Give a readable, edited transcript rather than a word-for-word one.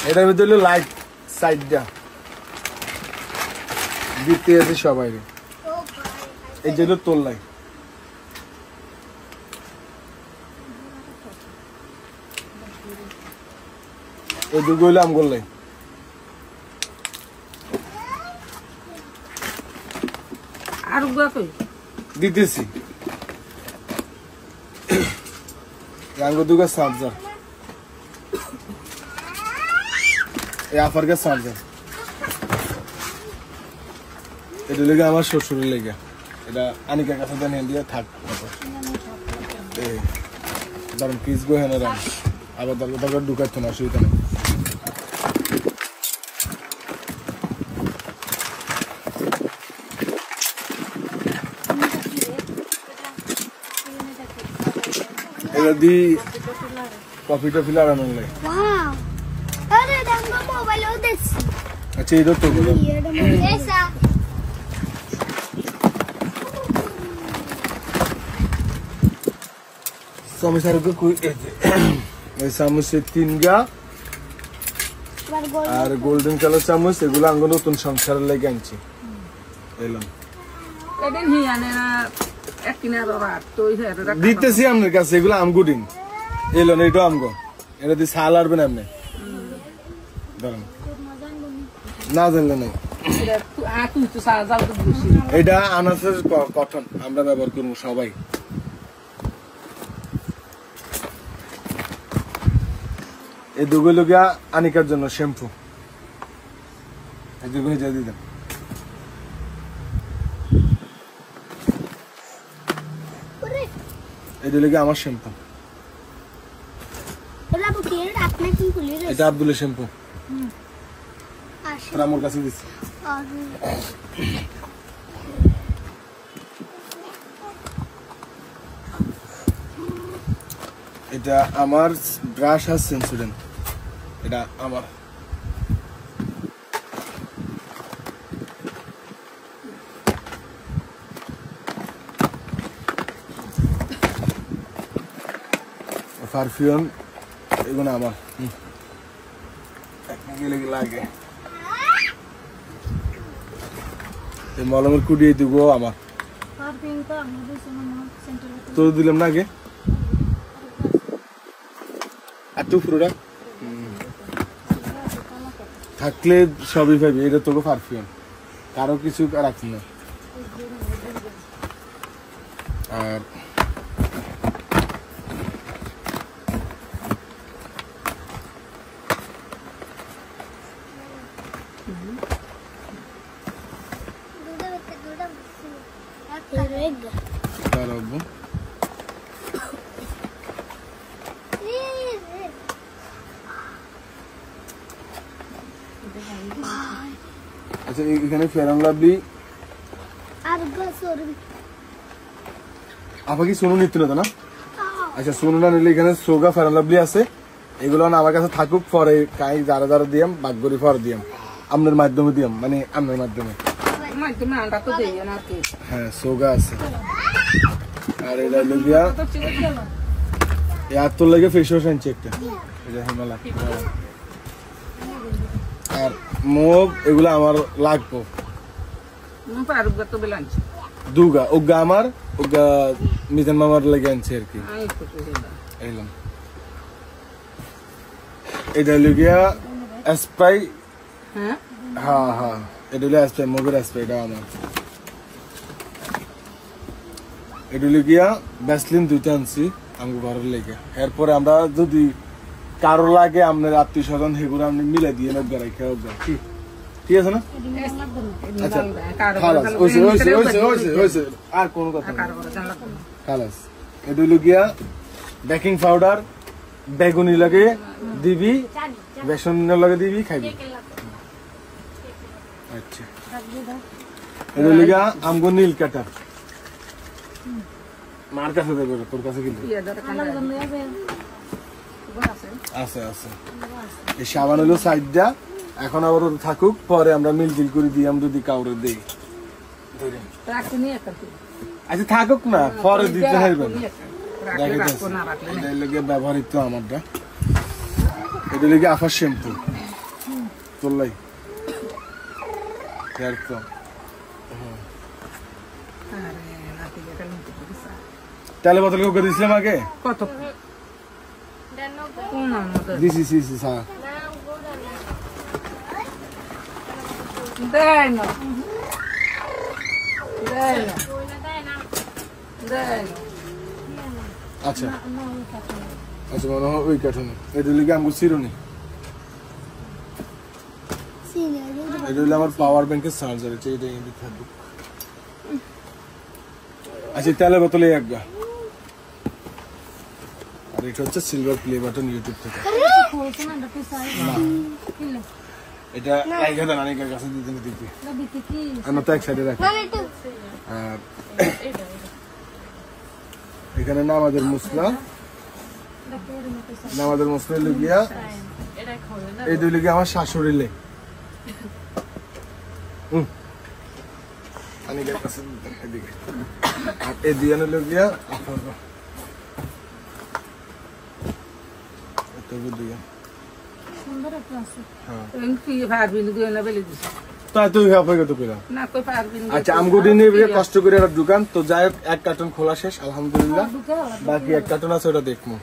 এটার ভিতরে হলো লাইট সাইডটা দিতে আছে সবাই। এই যে হলো তোর লাই, এই দুটো হইলো আমগোল লাই। আর দিতেছি আমগো দুটো চার্জার, এই আফার কে চার্জার। এটা লেগে আমার শ্বশুরের লেগে, এটা আনিকার কাছে দেন দিয়ে থাক। ধরেন পিস গো হেন রাম আবার দরকার ঢুকাচ্ছে না, অসুবিধা নেই। এটা দি কফি টফি লাগানো লাগে। আচ্ছা এটা তো চামচার চামচ 3 গা আর গোল্ডেন কালার চামচ, এগুলো আঙ্গ নতুন সংসারের লেগে আনছি। এলাম দিতেছি আপনার কাছে, এগুলো আমগুডিং এলেন, এইটা আমগো, এটা দিয়ে ছাল আরবেন আপনি ধরেন না জানলে নাই। এটা আনাসের কটন আমরা ব্যবহার করবো সবাই। এই দুগুলো গিয়া আনিকার জন্য শ্যাম্পু, এই দুগুলো যা দিতাম। এই দুগুলো গিয়া আমার শ্যাম্পু, এটা আব্দুলের শ্যাম্পু, আমার কাছে দিচ্ছি। এটা আমার ব্রাশ আর সেন্সোডেন্ট, এটা আমার। পারফিউম এগুলো আমার গেলে লাগে। মলমের কুড়িয়ে দিব আমার, তো দিলাম না আগে একটু পুরোটা থাকলে সবই পাবি। এটা তোকে পারফিউম, কারো কিছু রাখছি না। আর আচ্ছা এখানে ফেয়ার এন্ড লাভলি আপা কি সোনু নিত্য না? আচ্ছা সোনু না নিলে এখানে সোগা ফেয়ার এন্ড লাভলি আছে, এগুলো না আমার কাছে থাকুক, পরে কাই যারা যারা দিয়াম বাগগরি পরে দিয়াম, আপনার মাধ্যমে দিয়াম, মানে আপনার মাধ্যমে। হ্যাঁ সোগা আছে। আর এটা লুবিয়া এত লাগে ফেস ওয়াশ আনছি একটা, এটা হিমালয়। আর মুভ এগুলো আমার লাগবো দুগা, ওগা আমার, ওগা মিজান মামার লেগে আনছি আর কি। এলাম এটা লুবিয়া স্প্রাই, হ্যাঁ হ্যাঁ এটা হলো স্প্রাই, মুভের স্প্রাই, এটা আমার। এটা লুবিয়া ভ্যাসলিন দুইটা আনছি আমি ঘরের লেগে। এরপরে আমরা যদি কারো লাগে আপনার আত্মীয় স্বজন সেগুলো আপনি মিলে দিয়ে নব্বা রাখা হোক, ঠিক আছে না? আচ্ছা আর কোন কথা খালাস। এটা হলো গিয়া বেকিং পাউডার, বেগুনি লাগে দিবি, বেসন লাগে দিবি, খাইবি। আচ্ছা এটা হলো গিয়া আমগো নীল কাটার, মার কাছে দেবে, তোর কাছে কিন্তু আছে আছে। এই সাবান হলো সাইডটা, এখন আবার থাকুক, পরে আমরা মিলজিল করে দিই, আমরা যদি কাউরে দিই। আচ্ছা থাকুক না, পরে দিতে পারবেন। ব্যবহারিত আমারটা, এটা লেগে আফার শ্যাম্পু, তোলাই হেয়ার তো আরে নাতি এটা নিতে পারিস তেলে বোতল করে দিয়েছিলাম আগে কত কোন আমাদের দিছি হ্যাঁ দেয় না দেয় না দেয় না আচ্ছা আচ্ছা মনে হয় ওই কার্টুন এটা লিখে আমি চিরুনি এটা হলো আমার পাওয়ার ব্যাংকের চার্জার এটা এনে থাকবে আচ্ছা তেলের বোতলে এক গা আর এটা হচ্ছে সিলভার প্লে বাটন ইউটিউব থেকে এটা এক হাজার নানিকার কাছে দিতে দিতে আমরা তো এক সাইডে রাখি আর এখানে নামাজের মুসলা লিখিয়া এই দুই লিখে আমার শাশুড়ি লে নানিকার কাছে এদিকে আর এই দিয়ে লিখিয়া আচ্ছা আমগুটি নিয়ে কষ্ট করে একটা দোকান তো যাই হোক এক কার্টন খোলা শেষ আলহামদুলিল্লাহ বাকি এক কার্টন আছে ওটা দেখবো